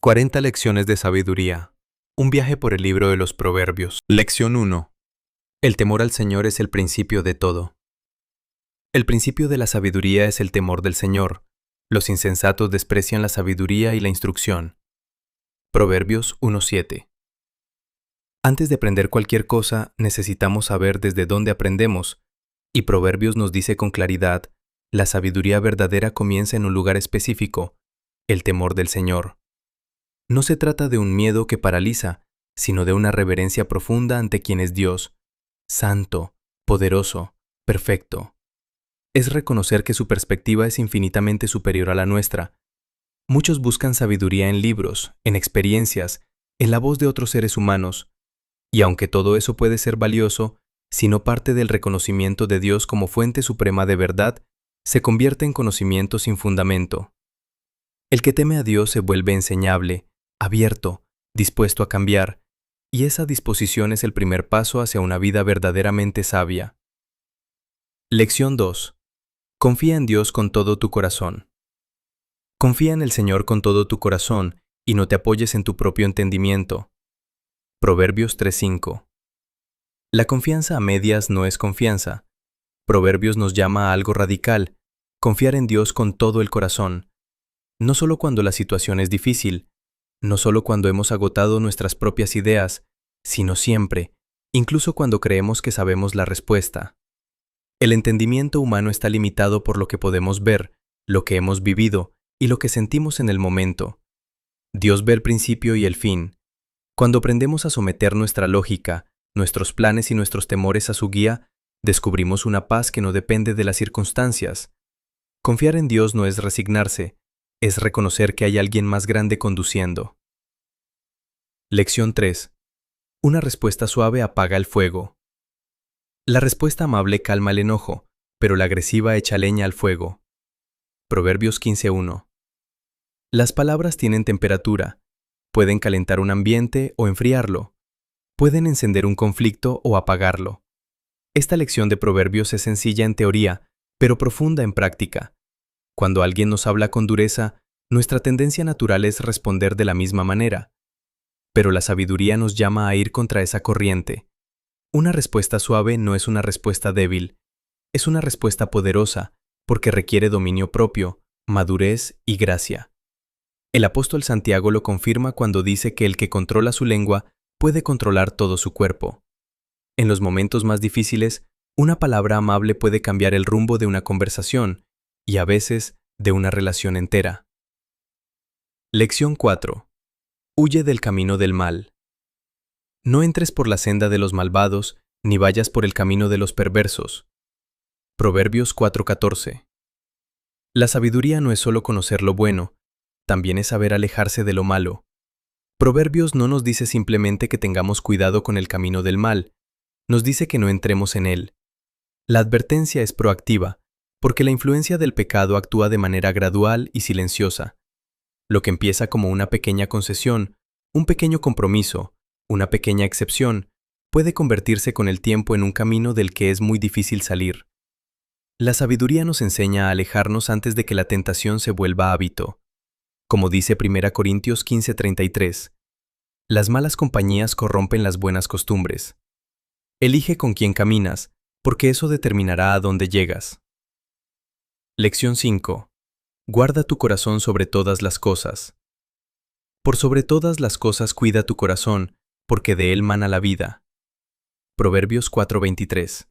40 lecciones de sabiduría. Un viaje por el libro de los Proverbios. Lección 1. El temor al Señor es el principio de todo. El principio de la sabiduría es el temor del Señor. Los insensatos desprecian la sabiduría y la instrucción. Proverbios 1:7. Antes de aprender cualquier cosa, necesitamos saber desde dónde aprendemos, y Proverbios nos dice con claridad, la sabiduría verdadera comienza en un lugar específico, el temor del Señor. No se trata de un miedo que paraliza, sino de una reverencia profunda ante quien es Dios, santo, poderoso, perfecto. Es reconocer que su perspectiva es infinitamente superior a la nuestra. Muchos buscan sabiduría en libros, en experiencias, en la voz de otros seres humanos, y aunque todo eso puede ser valioso, si no parte del reconocimiento de Dios como fuente suprema de verdad, se convierte en conocimiento sin fundamento. El que teme a Dios se vuelve enseñable, abierto, dispuesto a cambiar, y esa disposición es el primer paso hacia una vida verdaderamente sabia. Lección 2. Confía en Dios con todo tu corazón. Confía en el Señor con todo tu corazón y no te apoyes en tu propio entendimiento. Proverbios 3:5. La confianza a medias no es confianza. Proverbios nos llama a algo radical, confiar en Dios con todo el corazón. No solo cuando la situación es difícil, no solo cuando hemos agotado nuestras propias ideas, sino siempre, incluso cuando creemos que sabemos la respuesta. El entendimiento humano está limitado por lo que podemos ver, lo que hemos vivido y lo que sentimos en el momento. Dios ve el principio y el fin. Cuando aprendemos a someter nuestra lógica, nuestros planes y nuestros temores a su guía, descubrimos una paz que no depende de las circunstancias. Confiar en Dios no es resignarse, es reconocer que hay alguien más grande conduciendo. Lección 3. Una respuesta suave apaga el fuego. La respuesta amable calma el enojo, pero la agresiva echa leña al fuego. Proverbios 15:1. Las palabras tienen temperatura. Pueden calentar un ambiente o enfriarlo. Pueden encender un conflicto o apagarlo. Esta lección de Proverbios es sencilla en teoría, pero profunda en práctica. Cuando alguien nos habla con dureza, nuestra tendencia natural es responder de la misma manera. Pero la sabiduría nos llama a ir contra esa corriente. Una respuesta suave no es una respuesta débil, es una respuesta poderosa, porque requiere dominio propio, madurez y gracia. El apóstol Santiago lo confirma cuando dice que el que controla su lengua puede controlar todo su cuerpo. En los momentos más difíciles, una palabra amable puede cambiar el rumbo de una conversación, y a veces de una relación entera. Lección 4. Huye del camino del mal. No entres por la senda de los malvados, ni vayas por el camino de los perversos. Proverbios 4:14. La sabiduría no es solo conocer lo bueno, también es saber alejarse de lo malo. Proverbios no nos dice simplemente que tengamos cuidado con el camino del mal, nos dice que no entremos en él. La advertencia es proactiva, porque la influencia del pecado actúa de manera gradual y silenciosa. Lo que empieza como una pequeña concesión, un pequeño compromiso, una pequeña excepción, puede convertirse con el tiempo en un camino del que es muy difícil salir. La sabiduría nos enseña a alejarnos antes de que la tentación se vuelva hábito. Como dice 1 Corintios 15:33, las malas compañías corrompen las buenas costumbres. Elige con quién caminas, porque eso determinará a dónde llegas. Lección 5. Guarda tu corazón sobre todas las cosas. Por sobre todas las cosas cuida tu corazón, porque de él mana la vida. Proverbios 4:23.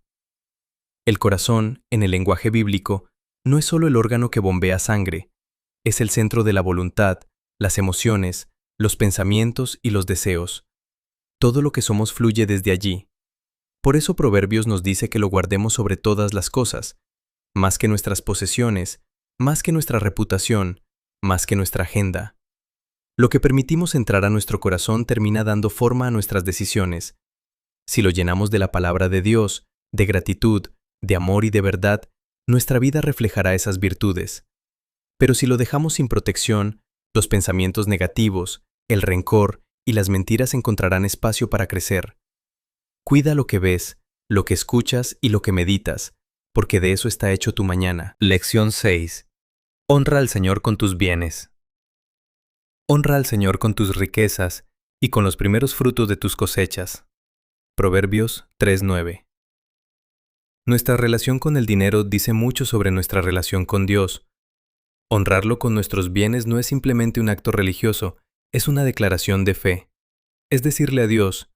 El corazón, en el lenguaje bíblico, no es solo el órgano que bombea sangre, es el centro de la voluntad, las emociones, los pensamientos y los deseos. Todo lo que somos fluye desde allí. Por eso Proverbios nos dice que lo guardemos sobre todas las cosas, más que nuestras posesiones, más que nuestra reputación, más que nuestra agenda. Lo que permitimos entrar a nuestro corazón termina dando forma a nuestras decisiones. Si lo llenamos de la palabra de Dios, de gratitud, de amor y de verdad, nuestra vida reflejará esas virtudes. Pero si lo dejamos sin protección, los pensamientos negativos, el rencor y las mentiras encontrarán espacio para crecer. Cuida lo que ves, lo que escuchas y lo que meditas, porque de eso está hecho tu mañana. Lección 6. Honra al Señor con tus bienes. Honra al Señor con tus riquezas y con los primeros frutos de tus cosechas. Proverbios 3:9. Nuestra relación con el dinero dice mucho sobre nuestra relación con Dios. Honrarlo con nuestros bienes no es simplemente un acto religioso, es una declaración de fe. Es decirle a Dios,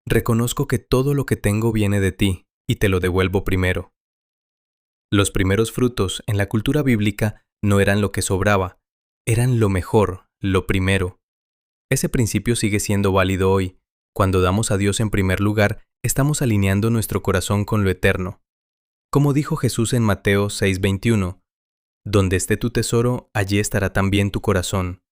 reconozco que todo lo que tengo viene de ti, y te lo devuelvo primero. Los primeros frutos en la cultura bíblica no eran lo que sobraba, eran lo mejor, lo primero. Ese principio sigue siendo válido hoy. Cuando damos a Dios en primer lugar, estamos alineando nuestro corazón con lo eterno. Como dijo Jesús en Mateo 6:21, donde esté tu tesoro, allí estará también tu corazón.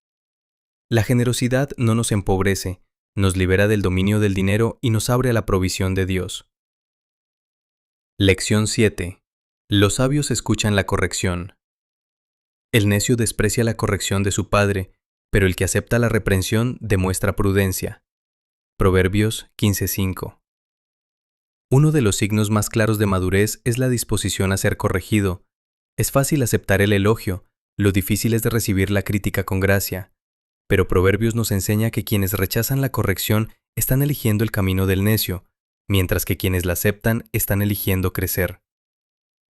La generosidad no nos empobrece, nos libera del dominio del dinero y nos abre a la provisión de Dios. Lección 7. Los sabios escuchan la corrección. El necio desprecia la corrección de su padre, pero el que acepta la reprensión demuestra prudencia. Proverbios 15:5. Uno de los signos más claros de madurez es la disposición a ser corregido. Es fácil aceptar el elogio, lo difícil es de recibir la crítica con gracia. Pero Proverbios nos enseña que quienes rechazan la corrección están eligiendo el camino del necio, mientras que quienes la aceptan están eligiendo crecer.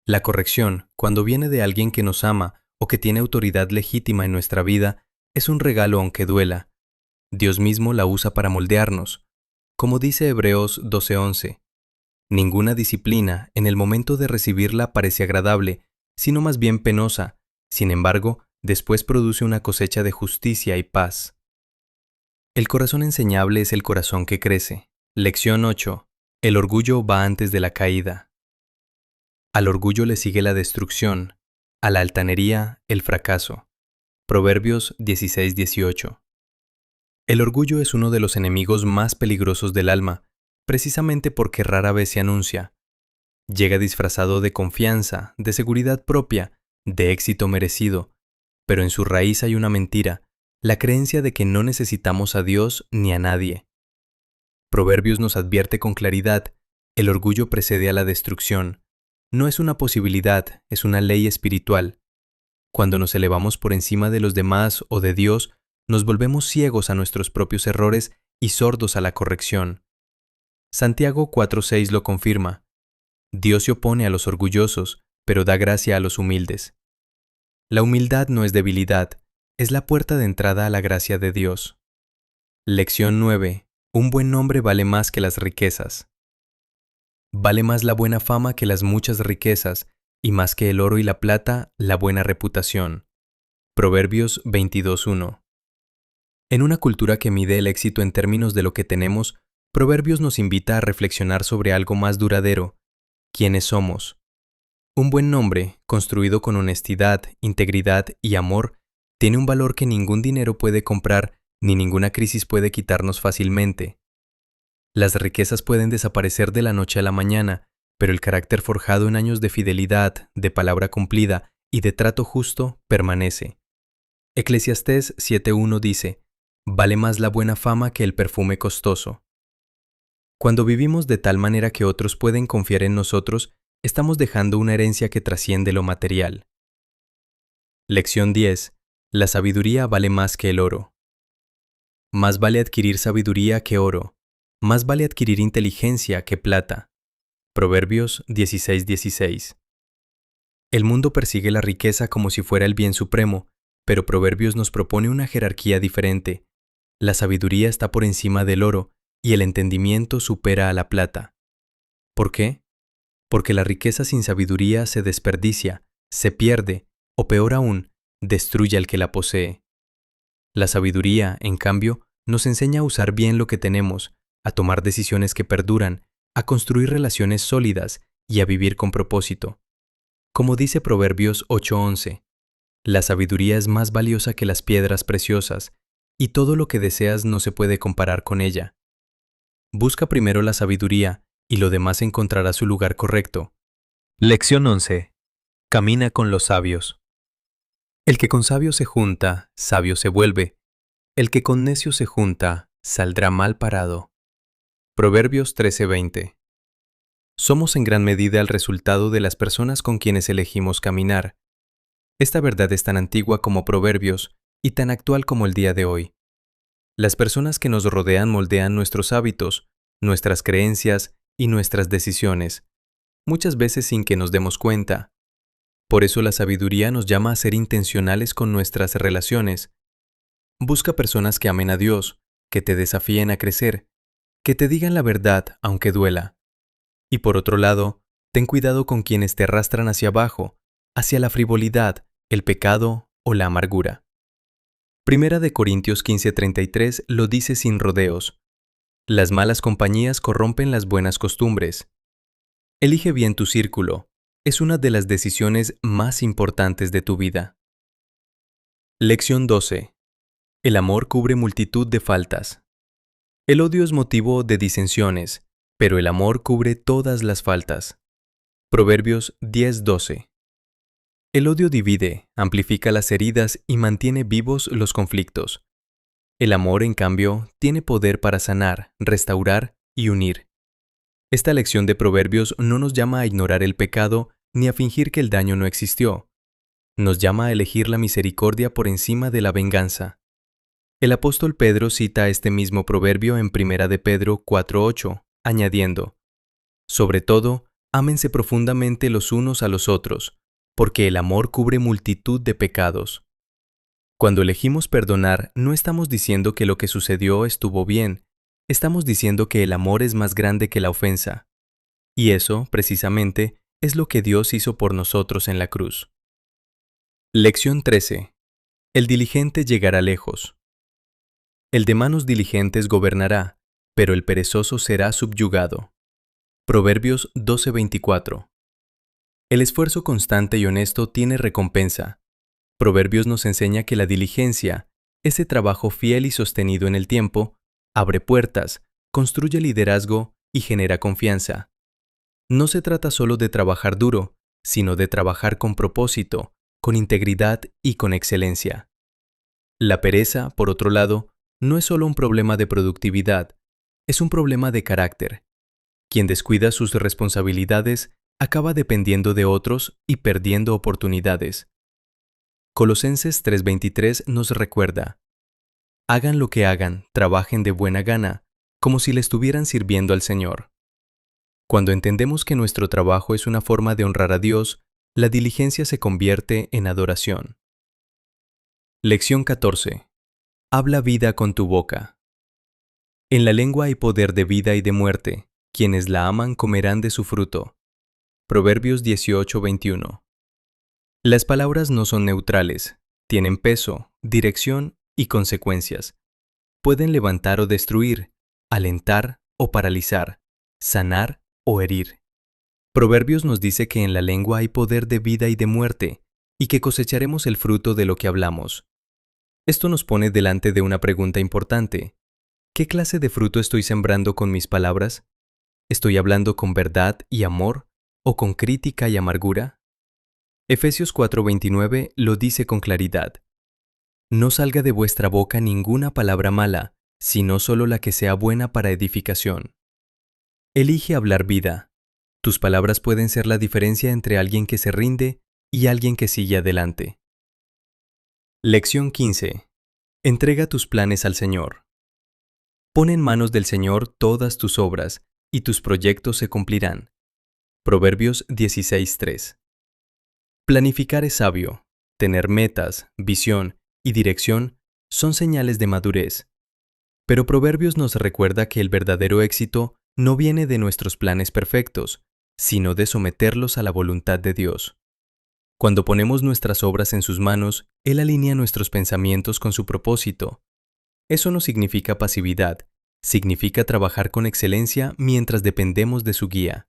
La corrección, cuando viene de alguien que nos ama o que tiene autoridad legítima en nuestra vida, es un regalo aunque duela. Dios mismo la usa para moldearnos. Como dice Hebreos 12:11, ninguna disciplina en el momento de recibirla parece agradable, sino más bien penosa. Sin embargo, después produce una cosecha de justicia y paz. El corazón enseñable es el corazón que crece. Lección 8. El orgullo va antes de la caída. Al orgullo le sigue la destrucción, a la altanería el fracaso. Proverbios 16:18. El orgullo es uno de los enemigos más peligrosos del alma, precisamente porque rara vez se anuncia. Llega disfrazado de confianza, de seguridad propia, de éxito merecido, pero en su raíz hay una mentira, la creencia de que no necesitamos a Dios ni a nadie. Proverbios nos advierte con claridad, el orgullo precede a la destrucción. No es una posibilidad, es una ley espiritual. Cuando nos elevamos por encima de los demás o de Dios, nos volvemos ciegos a nuestros propios errores y sordos a la corrección. Santiago 4:6 lo confirma. Dios se opone a los orgullosos, pero da gracia a los humildes. La humildad no es debilidad, es la puerta de entrada a la gracia de Dios. Lección 9. Un buen nombre vale más que las riquezas. Vale más la buena fama que las muchas riquezas, y más que el oro y la plata, la buena reputación. Proverbios 22:1. En una cultura que mide el éxito en términos de lo que tenemos, Proverbios nos invita a reflexionar sobre algo más duradero. ¿Quiénes somos? Un buen nombre, construido con honestidad, integridad y amor, tiene un valor que ningún dinero puede comprar ni ninguna crisis puede quitarnos fácilmente. Las riquezas pueden desaparecer de la noche a la mañana, pero el carácter forjado en años de fidelidad, de palabra cumplida y de trato justo permanece. Eclesiastés 7:1 dice, vale más la buena fama que el perfume costoso. Cuando vivimos de tal manera que otros pueden confiar en nosotros, estamos dejando una herencia que trasciende lo material. Lección 10. La sabiduría vale más que el oro. Más vale adquirir sabiduría que oro. Más vale adquirir inteligencia que plata. Proverbios 16:16. El mundo persigue la riqueza como si fuera el bien supremo, pero Proverbios nos propone una jerarquía diferente. La sabiduría está por encima del oro y el entendimiento supera a la plata. ¿Por qué? Porque la riqueza sin sabiduría se desperdicia, se pierde, o peor aún, destruye al que la posee. La sabiduría, en cambio, nos enseña a usar bien lo que tenemos, a tomar decisiones que perduran, a construir relaciones sólidas y a vivir con propósito. Como dice Proverbios 8:11, la sabiduría es más valiosa que las piedras preciosas, y todo lo que deseas no se puede comparar con ella. Busca primero la sabiduría, y lo demás encontrará su lugar correcto. Lección 11. Camina con los sabios. El que con sabios se junta, sabio se vuelve. El que con necios se junta, saldrá mal parado. Proverbios 13:20. Somos en gran medida el resultado de las personas con quienes elegimos caminar. Esta verdad es tan antigua como Proverbios y tan actual como el día de hoy. Las personas que nos rodean moldean nuestros hábitos, nuestras creencias y nuestras decisiones, muchas veces sin que nos demos cuenta. Por eso la sabiduría nos llama a ser intencionales con nuestras relaciones. Busca personas que amen a Dios, que te desafíen a crecer, que te digan la verdad aunque duela. Y por otro lado, ten cuidado con quienes te arrastran hacia abajo, hacia la frivolidad, el pecado o la amargura. Primera de Corintios 15:33 lo dice sin rodeos. Las malas compañías corrompen las buenas costumbres. Elige bien tu círculo. Es una de las decisiones más importantes de tu vida. Lección 12. El amor cubre multitud de faltas. El odio es motivo de disensiones, pero el amor cubre todas las faltas. Proverbios 10:12. El odio divide, amplifica las heridas y mantiene vivos los conflictos. El amor, en cambio, tiene poder para sanar, restaurar y unir. Esta lección de Proverbios no nos llama a ignorar el pecado ni a fingir que el daño no existió. Nos llama a elegir la misericordia por encima de la venganza. El apóstol Pedro cita este mismo proverbio en 1 de Pedro 4:8, añadiendo: Sobre todo, ámense profundamente los unos a los otros, porque el amor cubre multitud de pecados. Cuando elegimos perdonar, no estamos diciendo que lo que sucedió estuvo bien, estamos diciendo que el amor es más grande que la ofensa. Y eso, precisamente, es lo que Dios hizo por nosotros en la cruz. Lección 13. El diligente llegará lejos. El de manos diligentes gobernará, pero el perezoso será subyugado. Proverbios 12:24. El esfuerzo constante y honesto tiene recompensa. Proverbios nos enseña que la diligencia, ese trabajo fiel y sostenido en el tiempo, abre puertas, construye liderazgo y genera confianza. No se trata solo de trabajar duro, sino de trabajar con propósito, con integridad y con excelencia. La pereza, por otro lado, no es solo un problema de productividad, es un problema de carácter. Quien descuida sus responsabilidades acaba dependiendo de otros y perdiendo oportunidades. Colosenses 3:23 nos recuerda: hagan lo que hagan, trabajen de buena gana, como si le estuvieran sirviendo al Señor. Cuando entendemos que nuestro trabajo es una forma de honrar a Dios, la diligencia se convierte en adoración. Lección 14. Habla vida con tu boca. En la lengua hay poder de vida y de muerte. Quienes la aman comerán de su fruto. Proverbios 18:21. Las palabras no son neutrales, tienen peso, dirección y consecuencias. Pueden levantar o destruir, alentar o paralizar, sanar o herir. Proverbios nos dice que en la lengua hay poder de vida y de muerte, y que cosecharemos el fruto de lo que hablamos. Esto nos pone delante de una pregunta importante. ¿Qué clase de fruto estoy sembrando con mis palabras? ¿Estoy hablando con verdad y amor o con crítica y amargura? Efesios 4:29 lo dice con claridad. No salga de vuestra boca ninguna palabra mala, sino solo la que sea buena para edificación. Elige hablar vida. Tus palabras pueden ser la diferencia entre alguien que se rinde y alguien que sigue adelante. Lección 15. Entrega tus planes al Señor. Pon en manos del Señor todas tus obras, y tus proyectos se cumplirán. Proverbios 16:3. Planificar es sabio. Tener metas, visión y dirección son señales de madurez. Pero Proverbios nos recuerda que el verdadero éxito no viene de nuestros planes perfectos, sino de someterlos a la voluntad de Dios. Cuando ponemos nuestras obras en sus manos, Él alinea nuestros pensamientos con su propósito. Eso no significa pasividad, significa trabajar con excelencia mientras dependemos de su guía.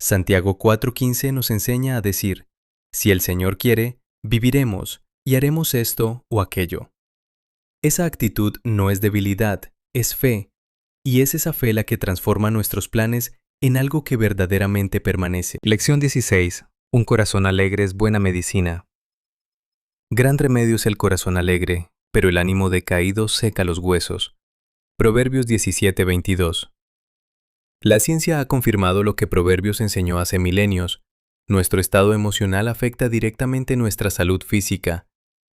Santiago 4:15 nos enseña a decir: si el Señor quiere, viviremos y haremos esto o aquello. Esa actitud no es debilidad, es fe, y es esa fe la que transforma nuestros planes en algo que verdaderamente permanece. Lección 16. Un corazón alegre es buena medicina. Gran remedio es el corazón alegre, pero el ánimo decaído seca los huesos. Proverbios 17:22. La ciencia ha confirmado lo que Proverbios enseñó hace milenios. Nuestro estado emocional afecta directamente nuestra salud física.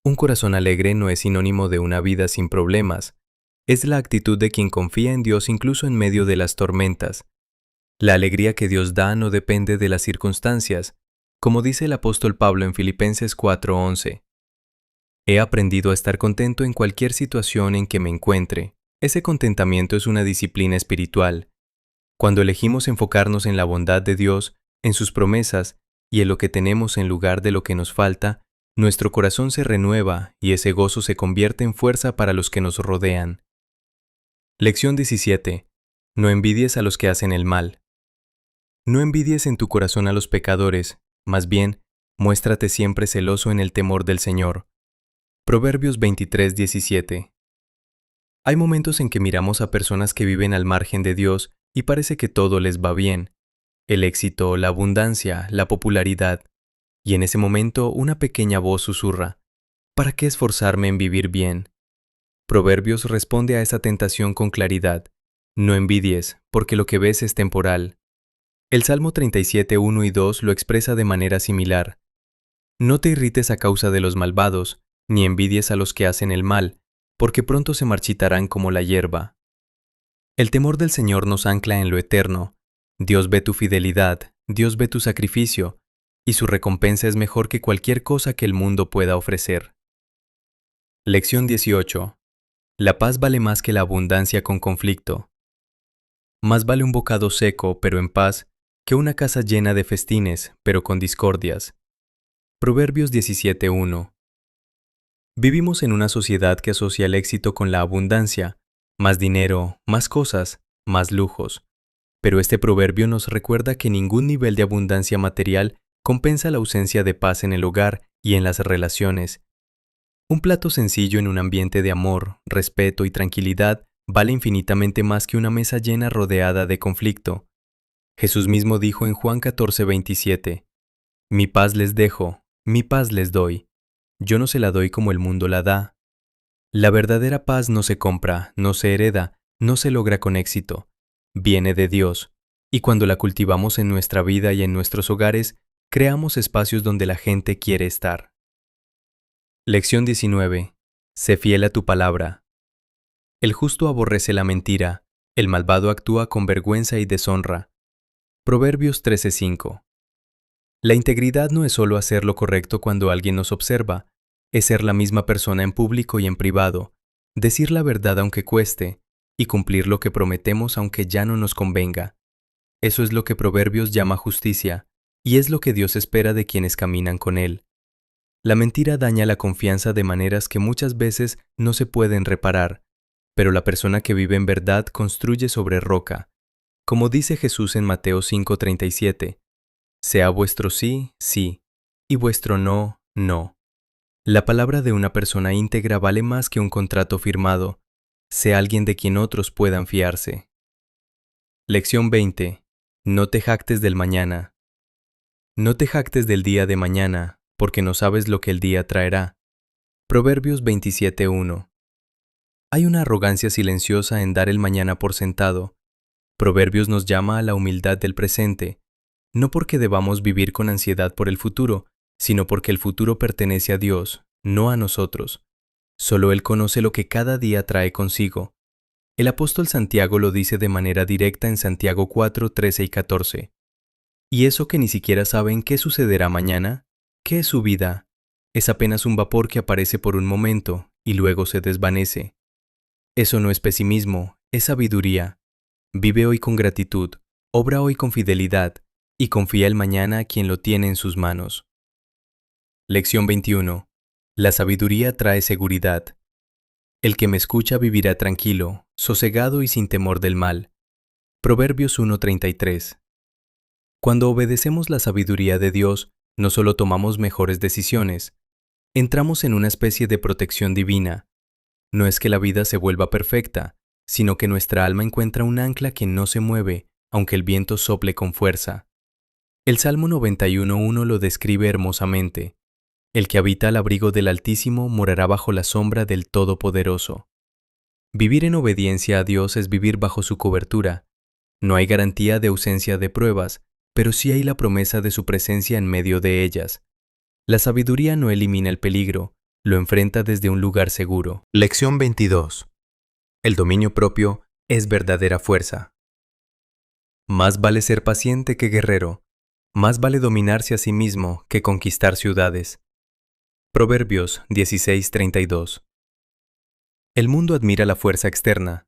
Un corazón alegre no es sinónimo de una vida sin problemas, Es la actitud de quien confía en Dios incluso en medio de las tormentas. La alegría que Dios da no depende de las circunstancias, como dice el apóstol Pablo en Filipenses 4:11. He aprendido a estar contento en cualquier situación en que me encuentre. Ese contentamiento es una disciplina espiritual. Cuando elegimos enfocarnos en la bondad de Dios, en sus promesas y en lo que tenemos en lugar de lo que nos falta, nuestro corazón se renueva y ese gozo se convierte en fuerza para los que nos rodean. Lección 17. No envidies a los que hacen el mal. No envidies en tu corazón a los pecadores, más bien, muéstrate siempre celoso en el temor del Señor. Proverbios 23:17. Hay momentos en que miramos a personas que viven al margen de Dios y parece que todo les va bien. El éxito, la abundancia, la popularidad. Y en ese momento una pequeña voz susurra: ¿para qué esforzarme en vivir bien? Proverbios responde a esa tentación con claridad: no envidies, porque lo que ves es temporal. El Salmo 37:1 y 2 lo expresa de manera similar. No te irrites a causa de los malvados, ni envidies a los que hacen el mal, porque pronto se marchitarán como la hierba. El temor del Señor nos ancla en lo eterno. Dios ve tu fidelidad, Dios ve tu sacrificio, y su recompensa es mejor que cualquier cosa que el mundo pueda ofrecer. Lección 18. La paz vale más que la abundancia con conflicto. Más vale un bocado seco, pero en paz, que una casa llena de festines, pero con discordias. Proverbios 17:1. Vivimos en una sociedad que asocia el éxito con la abundancia, más dinero, más cosas, más lujos. Pero este proverbio nos recuerda que ningún nivel de abundancia material compensa la ausencia de paz en el hogar y en las relaciones. Un plato sencillo en un ambiente de amor, respeto y tranquilidad vale infinitamente más que una mesa llena rodeada de conflicto. Jesús mismo dijo en Juan 14:27, Mi paz les dejo, mi paz les doy. Yo no se la doy como el mundo la da. La verdadera paz no se compra, no se hereda, no se logra con éxito. Viene de Dios, y cuando la cultivamos en nuestra vida y en nuestros hogares, creamos espacios donde la gente quiere estar. Lección 19. Sé fiel a tu palabra. El justo aborrece la mentira, el malvado actúa con vergüenza y deshonra. Proverbios 13:5. La integridad no es solo hacer lo correcto cuando alguien nos observa, es ser la misma persona en público y en privado, decir la verdad aunque cueste, y cumplir lo que prometemos aunque ya no nos convenga. Eso es lo que Proverbios llama justicia, y es lo que Dios espera de quienes caminan con Él. La mentira daña la confianza de maneras que muchas veces no se pueden reparar, pero la persona que vive en verdad construye sobre roca. Como dice Jesús en Mateo 5:37, sea vuestro sí, sí, y vuestro no, no. La palabra de una persona íntegra vale más que un contrato firmado. Sea alguien de quien otros puedan fiarse. Lección 20. No te jactes del mañana. No te jactes del día de mañana, porque no sabes lo que el día traerá. Proverbios 27:1. Hay una arrogancia silenciosa en dar el mañana por sentado. Proverbios nos llama a la humildad del presente, no porque debamos vivir con ansiedad por el futuro, sino porque el futuro pertenece a Dios, no a nosotros. Solo Él conoce lo que cada día trae consigo. El apóstol Santiago lo dice de manera directa en Santiago 4:13 y 14. ¿Y eso que ni siquiera saben qué sucederá mañana? ¿Qué es su vida? Es apenas un vapor que aparece por un momento y luego se desvanece. Eso no es pesimismo, es sabiduría. Vive hoy con gratitud, obra hoy con fidelidad y confía el mañana a quien lo tiene en sus manos. Lección 21. La sabiduría trae seguridad. El que me escucha vivirá tranquilo, sosegado y sin temor del mal. Proverbios 1:33. Cuando obedecemos la sabiduría de Dios, no solo tomamos mejores decisiones, entramos en una especie de protección divina. No es que la vida se vuelva perfecta, sino que nuestra alma encuentra un ancla que no se mueve, aunque el viento sople con fuerza. El Salmo 91:1 lo describe hermosamente. El que habita al abrigo del Altísimo morará bajo la sombra del Todopoderoso. Vivir en obediencia a Dios es vivir bajo su cobertura. No hay garantía de ausencia de pruebas, pero sí hay la promesa de su presencia en medio de ellas. La sabiduría no elimina el peligro, lo enfrenta desde un lugar seguro. Lección 22. El dominio propio es verdadera fuerza. Más vale ser paciente que guerrero. Más vale dominarse a sí mismo que conquistar ciudades. Proverbios 16:32. El mundo admira la fuerza externa,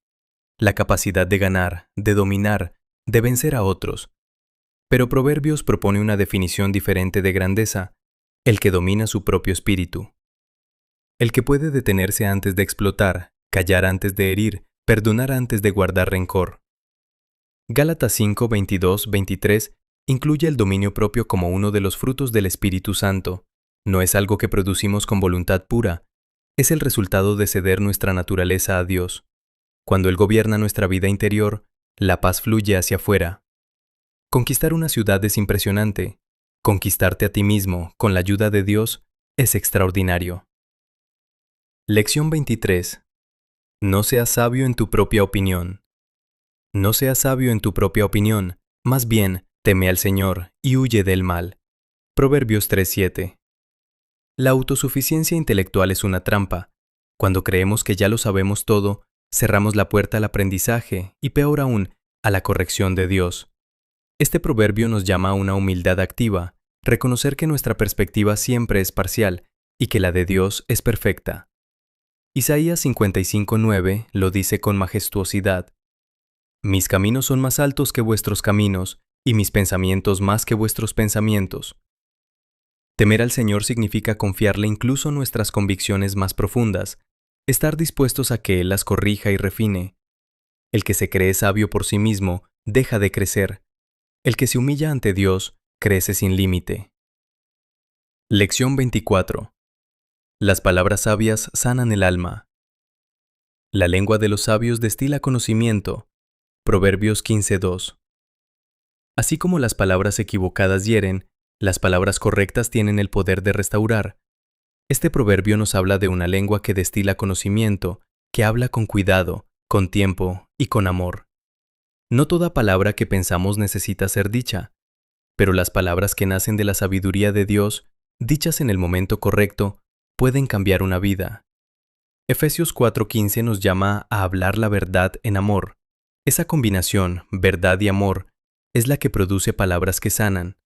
la capacidad de ganar, de dominar, de vencer a otros. Pero Proverbios propone una definición diferente de grandeza, el que domina su propio espíritu. El que puede detenerse antes de explotar, callar antes de herir, perdonar antes de guardar rencor. Gálatas 5:22-23 incluye el dominio propio como uno de los frutos del Espíritu Santo. No es algo que producimos con voluntad pura, es el resultado de ceder nuestra naturaleza a Dios. Cuando Él gobierna nuestra vida interior, la paz fluye hacia afuera. Conquistar una ciudad es impresionante. Conquistarte a ti mismo, con la ayuda de Dios, es extraordinario. Lección 23. No seas sabio en tu propia opinión. No seas sabio en tu propia opinión, más bien, teme al Señor y huye del mal. Proverbios 3:7. La autosuficiencia intelectual es una trampa. Cuando creemos que ya lo sabemos todo, cerramos la puerta al aprendizaje y, peor aún, a la corrección de Dios. Este proverbio nos llama a una humildad activa, reconocer que nuestra perspectiva siempre es parcial y que la de Dios es perfecta. Isaías 55:9 lo dice con majestuosidad. Mis caminos son más altos que vuestros caminos, y mis pensamientos más que vuestros pensamientos. Temer al Señor significa confiarle incluso nuestras convicciones más profundas, estar dispuestos a que Él las corrija y refine. El que se cree sabio por sí mismo deja de crecer. El que se humilla ante Dios crece sin límite. Lección 24. Las palabras sabias sanan el alma. La lengua de los sabios destila conocimiento. Proverbios 15:2. Así como las palabras equivocadas hieren, las palabras correctas tienen el poder de restaurar. Este proverbio nos habla de una lengua que destila conocimiento, que habla con cuidado, con tiempo y con amor. No toda palabra que pensamos necesita ser dicha, pero las palabras que nacen de la sabiduría de Dios, dichas en el momento correcto, pueden cambiar una vida. Efesios 4:15 nos llama a hablar la verdad en amor. Esa combinación, verdad y amor, es la que produce palabras que sanan.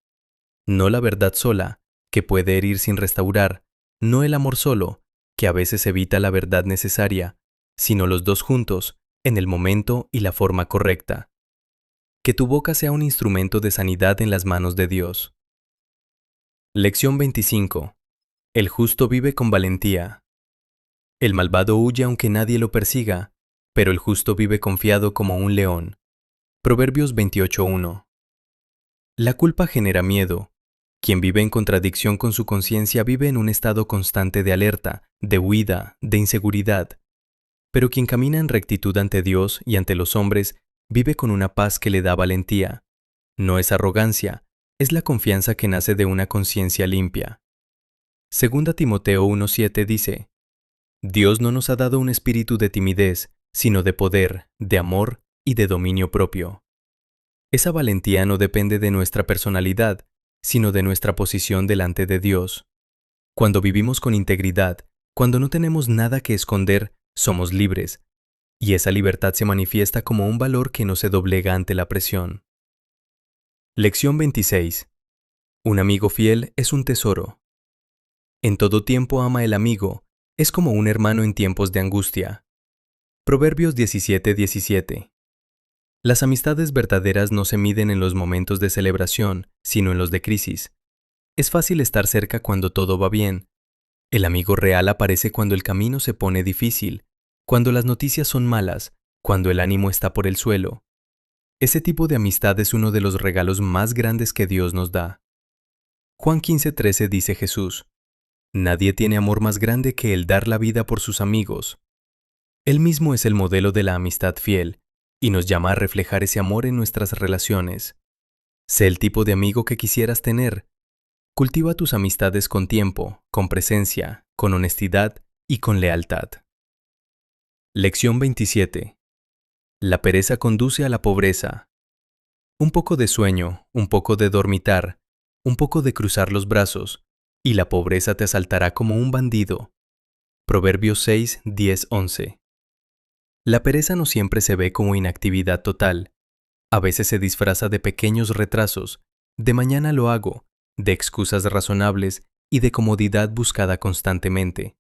No la verdad sola, que puede herir sin restaurar, no el amor solo, que a veces evita la verdad necesaria, sino los dos juntos, en el momento y la forma correcta. Que tu boca sea un instrumento de sanidad en las manos de Dios. Lección 25. El justo vive con valentía. El malvado huye aunque nadie lo persiga, pero el justo vive confiado como un león. Proverbios 28:1. La culpa genera miedo. Quien vive en contradicción con su conciencia vive en un estado constante de alerta, de huida, de inseguridad. Pero quien camina en rectitud ante Dios y ante los hombres vive con una paz que le da valentía. No es arrogancia, es la confianza que nace de una conciencia limpia. 2 Timoteo 1:7 dice: Dios no nos ha dado un espíritu de timidez, sino de poder, de amor y de dominio propio. Esa valentía no depende de nuestra personalidad, sino de nuestra posición delante de Dios. Cuando vivimos con integridad, cuando no tenemos nada que esconder, somos libres, y esa libertad se manifiesta como un valor que no se doblega ante la presión. Lección 26. Un amigo fiel es un tesoro. En todo tiempo ama el amigo, es como un hermano en tiempos de angustia. Proverbios 17:17. Las amistades verdaderas no se miden en los momentos de celebración, sino en los de crisis. Es fácil estar cerca cuando todo va bien. El amigo real aparece cuando el camino se pone difícil, cuando las noticias son malas, cuando el ánimo está por el suelo. Ese tipo de amistad es uno de los regalos más grandes que Dios nos da. Juan 15:13 dice Jesús: Nadie tiene amor más grande que el dar la vida por sus amigos. Él mismo es el modelo de la amistad fiel, y nos llama a reflejar ese amor en nuestras relaciones. Sé el tipo de amigo que quisieras tener. Cultiva tus amistades con tiempo, con presencia, con honestidad y con lealtad. Lección 27. La pereza conduce a la pobreza. Un poco de sueño, un poco de dormitar, un poco de cruzar los brazos, y la pobreza te asaltará como un bandido. Proverbios 6:10-11. La pereza no siempre se ve como inactividad total. A veces se disfraza de pequeños retrasos, de mañana lo hago, de excusas razonables y de comodidad buscada constantemente.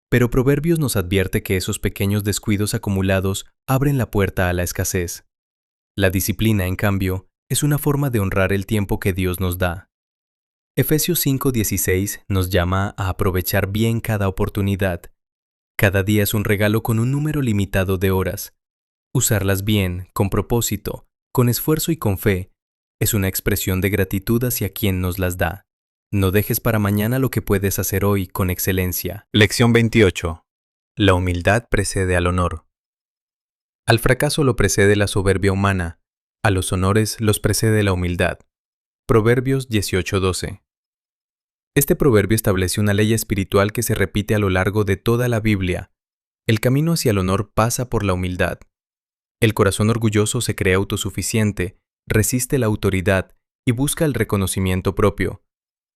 Pero Proverbios nos advierte que esos pequeños descuidos acumulados abren la puerta a la escasez. La disciplina, en cambio, es una forma de honrar el tiempo que Dios nos da. Efesios 5:16 nos llama a aprovechar bien cada oportunidad. Cada día es un regalo con un número limitado de horas. Usarlas bien, con propósito, con esfuerzo y con fe, es una expresión de gratitud hacia quien nos las da. No dejes para mañana lo que puedes hacer hoy con excelencia. Lección 28. La humildad precede al honor. Al fracaso lo precede la soberbia humana, a los honores los precede la humildad. Proverbios 18:12. Este proverbio establece una ley espiritual que se repite a lo largo de toda la Biblia. El camino hacia el honor pasa por la humildad. El corazón orgulloso se cree autosuficiente, resiste la autoridad y busca el reconocimiento propio.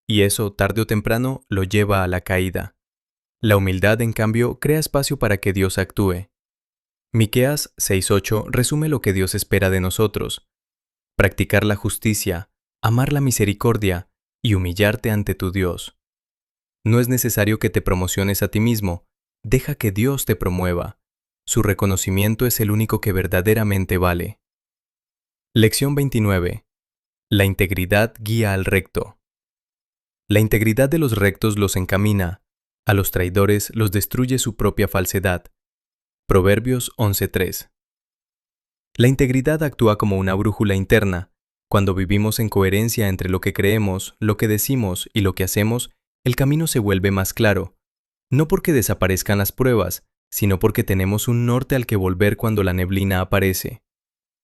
Y eso, tarde o temprano, lo lleva a la caída. La humildad, en cambio, crea espacio para que Dios actúe. Miqueas 6:8 resume lo que Dios espera de nosotros: practicar la justicia, amar la misericordia y humillarte ante tu Dios. No es necesario que te promociones a ti mismo, deja que Dios te promueva. Su reconocimiento es el único que verdaderamente vale. Lección 29. La integridad guía al recto. La integridad de los rectos los encamina, a los traidores los destruye su propia falsedad. Proverbios 11:3. La integridad actúa como una brújula interna. Cuando vivimos en coherencia entre lo que creemos, lo que decimos y lo que hacemos, el camino se vuelve más claro. No porque desaparezcan las pruebas, sino porque tenemos un norte al que volver cuando la neblina aparece.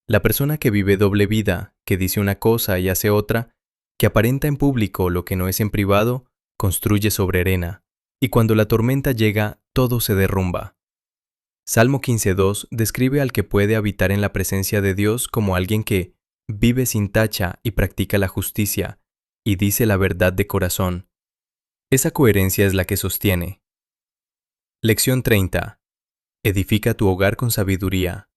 La persona que vive doble vida, que dice una cosa y hace otra, que aparenta en público lo que no es en privado, construye sobre arena, y cuando la tormenta llega, todo se derrumba. Salmo 15:2 describe al que puede habitar en la presencia de Dios como alguien que vive sin tacha y practica la justicia, y dice la verdad de corazón. Esa coherencia es la que sostiene. Lección 30. Edifica tu hogar con sabiduría.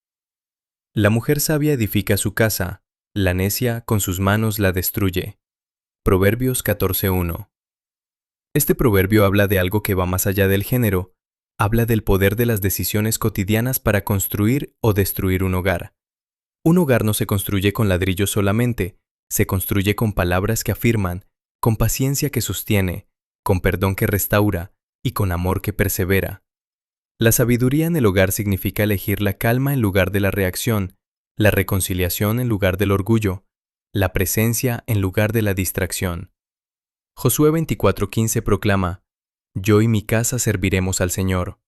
La mujer sabia edifica su casa, la necia con sus manos la destruye. Proverbios 14:1. Este proverbio habla de algo que va más allá del género, habla del poder de las decisiones cotidianas para construir o destruir un hogar. Un hogar no se construye con ladrillos solamente, se construye con palabras que afirman, con paciencia que sostiene, con perdón que restaura y con amor que persevera. La sabiduría en el hogar significa elegir la calma en lugar de la reacción, la reconciliación en lugar del orgullo, la presencia en lugar de la distracción. Josué 24:15 proclama: Yo y mi casa serviremos al Señor.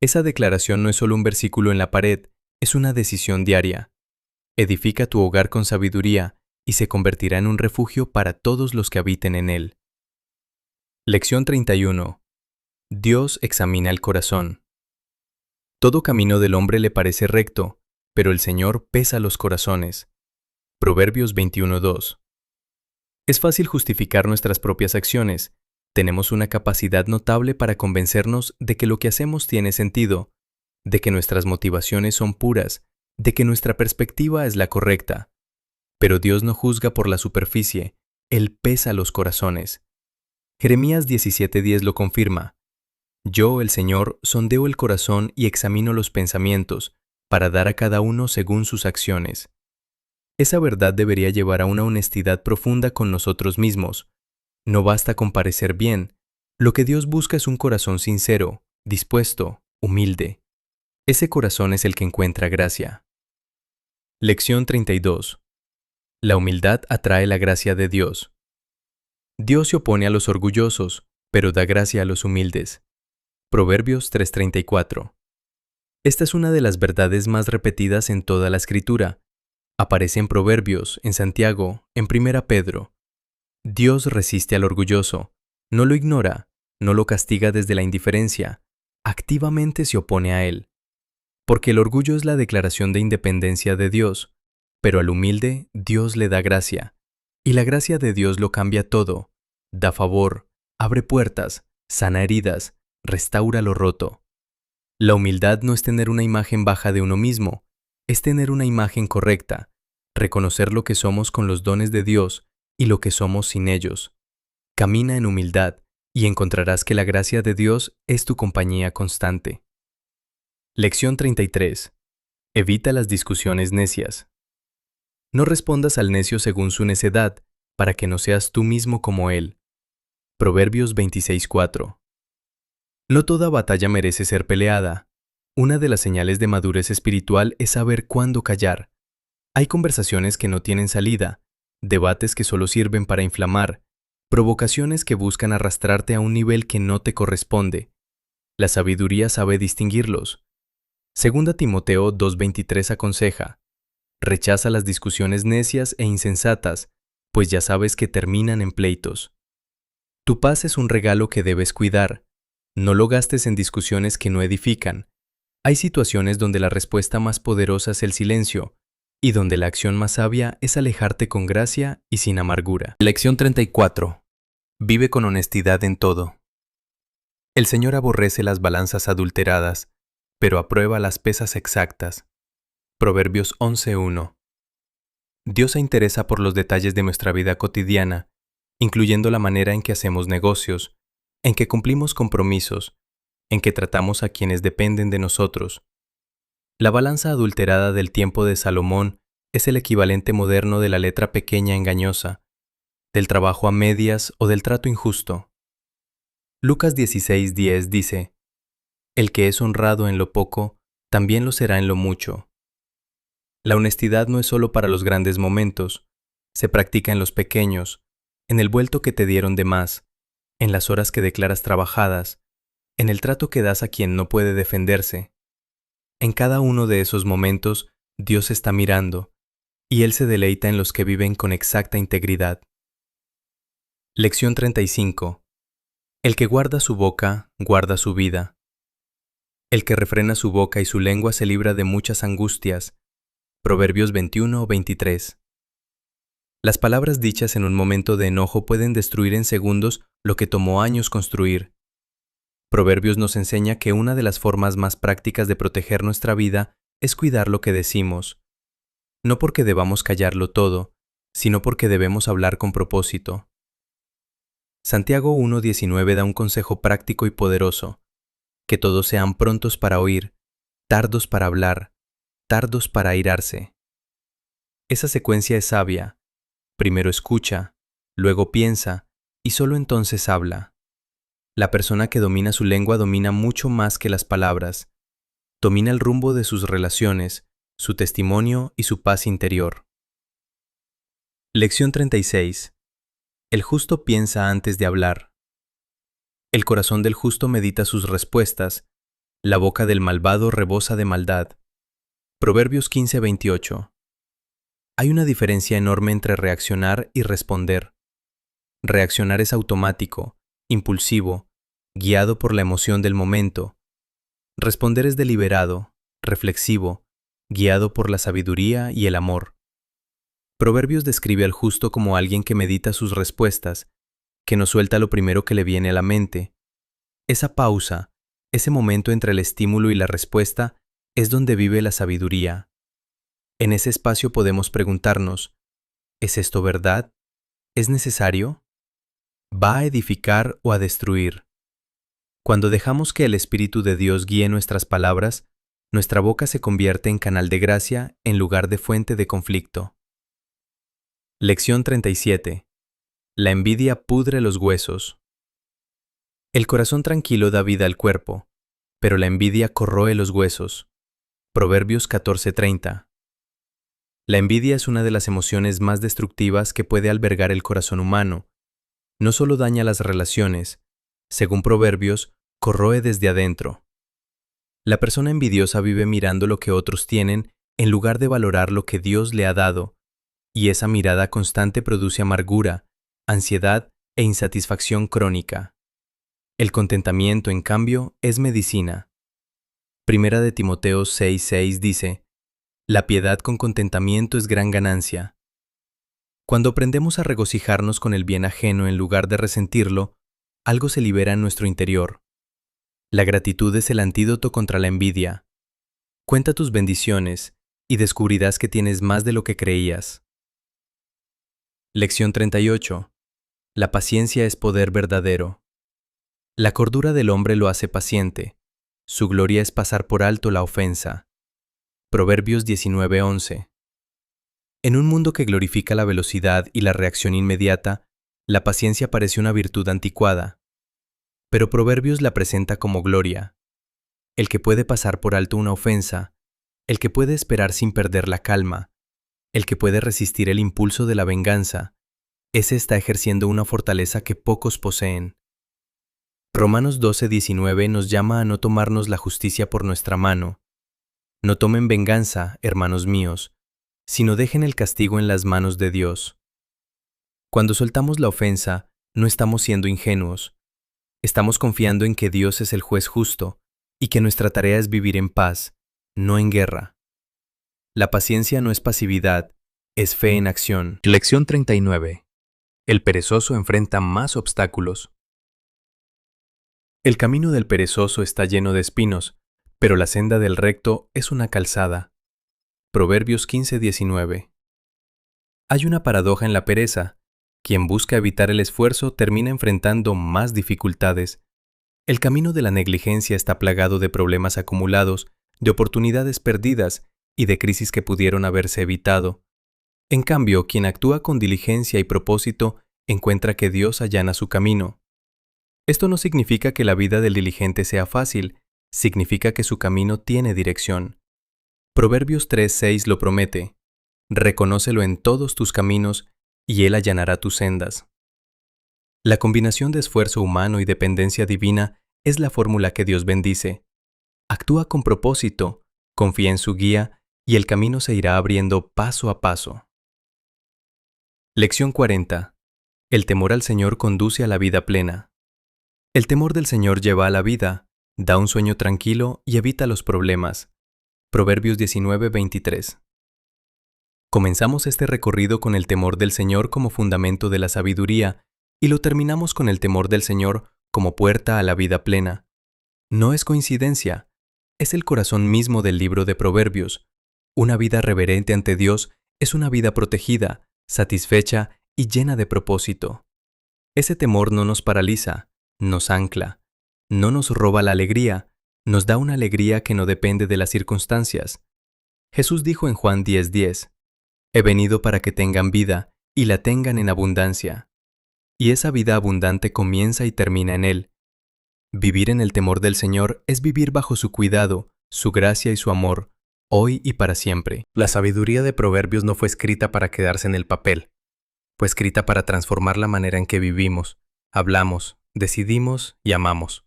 Esa declaración no es solo un versículo en la pared, es una decisión diaria. Edifica tu hogar con sabiduría y se convertirá en un refugio para todos los que habiten en él. Lección 31. Dios examina el corazón. Todo camino del hombre le parece recto, pero el Señor pesa los corazones. Proverbios 21:2. Es fácil justificar nuestras propias acciones. Tenemos una capacidad notable para convencernos de que lo que hacemos tiene sentido, de que nuestras motivaciones son puras, de que nuestra perspectiva es la correcta. Pero Dios no juzga por la superficie, Él pesa los corazones. Jeremías 17:10 lo confirma: Yo, el Señor, sondeo el corazón y examino los pensamientos, para dar a cada uno según sus acciones. Esa verdad debería llevar a una honestidad profunda con nosotros mismos. No basta con parecer bien. Lo que Dios busca es un corazón sincero, dispuesto, humilde. Ese corazón es el que encuentra gracia. Lección 32. La humildad atrae la gracia de Dios. Dios se opone a los orgullosos, pero da gracia a los humildes. Proverbios 3:34. Esta es una de las verdades más repetidas en toda la Escritura. Aparece en Proverbios, en Santiago, en 1 Pedro. Dios resiste al orgulloso, no lo ignora, no lo castiga desde la indiferencia, activamente se opone a él. Porque el orgullo es la declaración de independencia de Dios, pero al humilde Dios le da gracia, y la gracia de Dios lo cambia todo, da favor, abre puertas, sana heridas, restaura lo roto. La humildad no es tener una imagen baja de uno mismo, es tener una imagen correcta, reconocer lo que somos con los dones de Dios y lo que somos sin ellos. Camina en humildad y encontrarás que la gracia de Dios es tu compañía constante. Lección 33. Evita las discusiones necias. No respondas al necio según su necedad, para que no seas tú mismo como él. Proverbios 26:4. No toda batalla merece ser peleada. Una de las señales de madurez espiritual es saber cuándo callar. Hay conversaciones que no tienen salida, debates que solo sirven para inflamar, provocaciones que buscan arrastrarte a un nivel que no te corresponde. La sabiduría sabe distinguirlos. 2 Timoteo 2:23 aconseja: rechaza las discusiones necias e insensatas, pues ya sabes que terminan en pleitos. Tu paz es un regalo que debes cuidar. No lo gastes en discusiones que no edifican. Hay situaciones donde la respuesta más poderosa es el silencio, y donde la acción más sabia es alejarte con gracia y sin amargura. Lección 34. Vive con honestidad en todo. El Señor aborrece las balanzas adulteradas, pero aprueba las pesas exactas. Proverbios 11:1. Dios se interesa por los detalles de nuestra vida cotidiana, incluyendo la manera en que hacemos negocios, en que cumplimos compromisos, en que tratamos a quienes dependen de nosotros. La balanza adulterada del tiempo de Salomón es el equivalente moderno de la letra pequeña engañosa, del trabajo a medias o del trato injusto. Lucas 16:10 dice: el que es honrado en lo poco, también lo será en lo mucho. La honestidad no es solo para los grandes momentos, se practica en los pequeños, en el vuelto que te dieron de más, en las horas que declaras trabajadas, en el trato que das a quien no puede defenderse. En cada uno de esos momentos, Dios está mirando, y Él se deleita en los que viven con exacta integridad. Lección 35. El que guarda su boca, guarda su vida. El que refrena su boca y su lengua se libra de muchas angustias. Proverbios 21:23. Las palabras dichas en un momento de enojo pueden destruir en segundos lo que tomó años construir. Proverbios nos enseña que una de las formas más prácticas de proteger nuestra vida es cuidar lo que decimos. No porque debamos callarlo todo, sino porque debemos hablar con propósito. Santiago 1:19 da un consejo práctico y poderoso: que todos sean prontos para oír, tardos para hablar, tardos para airarse. Esa secuencia es sabia. Primero escucha, luego piensa, y solo entonces habla. La persona que domina su lengua domina mucho más que las palabras. Domina el rumbo de sus relaciones, su testimonio y su paz interior. Lección 36. El justo piensa antes de hablar. El corazón del justo medita sus respuestas, la boca del malvado rebosa de maldad. Proverbios 15:28. Hay una diferencia enorme entre reaccionar y responder. Reaccionar es automático, impulsivo, guiado por la emoción del momento. Responder es deliberado, reflexivo, guiado por la sabiduría y el amor. Proverbios describe al justo como alguien que medita sus respuestas, que no suelta lo primero que le viene a la mente. Esa pausa, ese momento entre el estímulo y la respuesta, es donde vive la sabiduría. En ese espacio podemos preguntarnos: ¿es esto verdad? ¿Es necesario? ¿Va a edificar o a destruir? Cuando dejamos que el Espíritu de Dios guíe nuestras palabras, nuestra boca se convierte en canal de gracia en lugar de fuente de conflicto. Lección 37. La envidia pudre los huesos. El corazón tranquilo da vida al cuerpo, pero la envidia corroe los huesos. Proverbios 14:30. La envidia es una de las emociones más destructivas que puede albergar el corazón humano. No solo daña las relaciones, según Proverbios, corroe desde adentro. La persona envidiosa vive mirando lo que otros tienen en lugar de valorar lo que Dios le ha dado, y esa mirada constante produce amargura, ansiedad e insatisfacción crónica. El contentamiento, en cambio, es medicina. Primera de Timoteo 6:6 dice: la piedad con contentamiento es gran ganancia. Cuando aprendemos a regocijarnos con el bien ajeno en lugar de resentirlo, algo se libera en nuestro interior. La gratitud es el antídoto contra la envidia. Cuenta tus bendiciones y descubrirás que tienes más de lo que creías. Lección 38. La paciencia es poder verdadero. La cordura del hombre lo hace paciente. Su gloria es pasar por alto la ofensa. Proverbios 19:11. En un mundo que glorifica la velocidad y la reacción inmediata, la paciencia parece una virtud anticuada. Pero Proverbios la presenta como gloria. El que puede pasar por alto una ofensa, el que puede esperar sin perder la calma, el que puede resistir el impulso de la venganza, ese está ejerciendo una fortaleza que pocos poseen. Romanos 12:19 nos llama a no tomarnos la justicia por nuestra mano. No tomen venganza, hermanos míos, sino dejen el castigo en las manos de Dios. Cuando soltamos la ofensa, no estamos siendo ingenuos. Estamos confiando en que Dios es el juez justo y que nuestra tarea es vivir en paz, no en guerra. La paciencia no es pasividad, es fe en acción. Lección 39. El perezoso enfrenta más obstáculos. El camino del perezoso está lleno de espinos, pero la senda del recto es una calzada. Proverbios 15:19. Hay una paradoja en la pereza. Quien busca evitar el esfuerzo termina enfrentando más dificultades. El camino de la negligencia está plagado de problemas acumulados, de oportunidades perdidas y de crisis que pudieron haberse evitado. En cambio, quien actúa con diligencia y propósito encuentra que Dios allana su camino. Esto no significa que la vida del diligente sea fácil, significa que su camino tiene dirección. Proverbios 3:6 lo promete: reconócelo en todos tus caminos y Él allanará tus sendas. La combinación de esfuerzo humano y dependencia divina es la fórmula que Dios bendice. Actúa con propósito, confía en su guía y el camino se irá abriendo paso a paso. Lección 40. El temor al Señor conduce a la vida plena. El temor del Señor lleva a la vida, da un sueño tranquilo y evita los problemas. Proverbios 19:23. Comenzamos este recorrido con el temor del Señor como fundamento de la sabiduría y lo terminamos con el temor del Señor como puerta a la vida plena. No es coincidencia, es el corazón mismo del libro de Proverbios. Una vida reverente ante Dios es una vida protegida, satisfecha y llena de propósito. Ese temor no nos paraliza, nos ancla, no nos roba la alegría, nos da una alegría que no depende de las circunstancias. Jesús dijo en Juan 10:10, he venido para que tengan vida y la tengan en abundancia. Y esa vida abundante comienza y termina en Él. Vivir en el temor del Señor es vivir bajo su cuidado, su gracia y su amor, hoy y para siempre. La sabiduría de Proverbios no fue escrita para quedarse en el papel. Fue escrita para transformar la manera en que vivimos, hablamos, decidimos y amamos.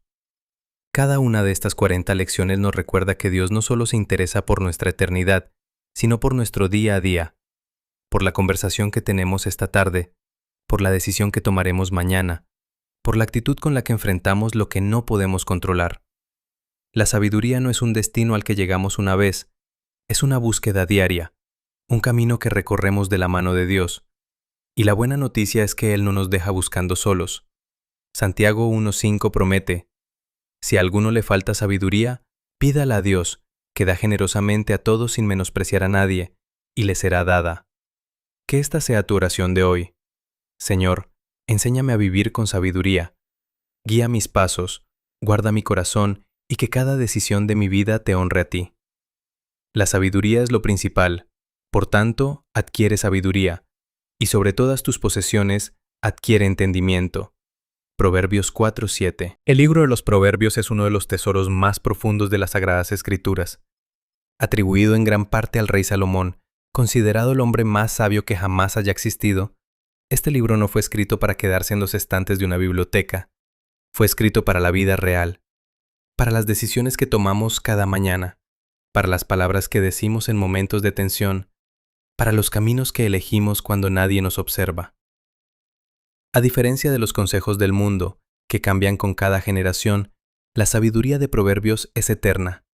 Cada una de estas 40 lecciones nos recuerda que Dios no solo se interesa por nuestra eternidad, sino por nuestro día a día, por la conversación que tenemos esta tarde, por la decisión que tomaremos mañana, por la actitud con la que enfrentamos lo que no podemos controlar. La sabiduría no es un destino al que llegamos una vez, es una búsqueda diaria, un camino que recorremos de la mano de Dios. Y la buena noticia es que Él no nos deja buscando solos. Santiago 1:5 promete: si a alguno le falta sabiduría, pídala a Dios, que da generosamente a todos sin menospreciar a nadie, y le será dada. Que esta sea tu oración de hoy. Señor, enséñame a vivir con sabiduría. Guía mis pasos, guarda mi corazón y que cada decisión de mi vida te honre a ti. La sabiduría es lo principal, por tanto, adquiere sabiduría, y sobre todas tus posesiones, adquiere entendimiento. Proverbios 4:7. El libro de los Proverbios es uno de los tesoros más profundos de las Sagradas Escrituras. Atribuido en gran parte al rey Salomón, considerado el hombre más sabio que jamás haya existido, este libro no fue escrito para quedarse en los estantes de una biblioteca. Fue escrito para la vida real, para las decisiones que tomamos cada mañana, para las palabras que decimos en momentos de tensión, para los caminos que elegimos cuando nadie nos observa. A diferencia de los consejos del mundo, que cambian con cada generación, la sabiduría de Proverbios es eterna.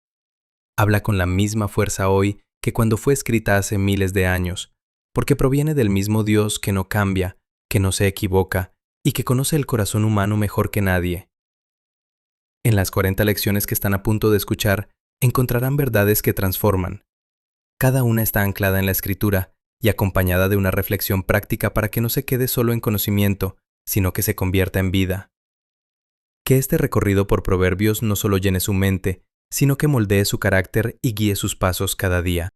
Habla con la misma fuerza hoy que cuando fue escrita hace miles de años, porque proviene del mismo Dios que no cambia, que no se equivoca y que conoce el corazón humano mejor que nadie. En las 40 lecciones que están a punto de escuchar, encontrarán verdades que transforman. Cada una está anclada en la Escritura y acompañada de una reflexión práctica para que no se quede solo en conocimiento, sino que se convierta en vida. Que este recorrido por Proverbios no solo llene su mente, sino que moldee su carácter y guíe sus pasos cada día.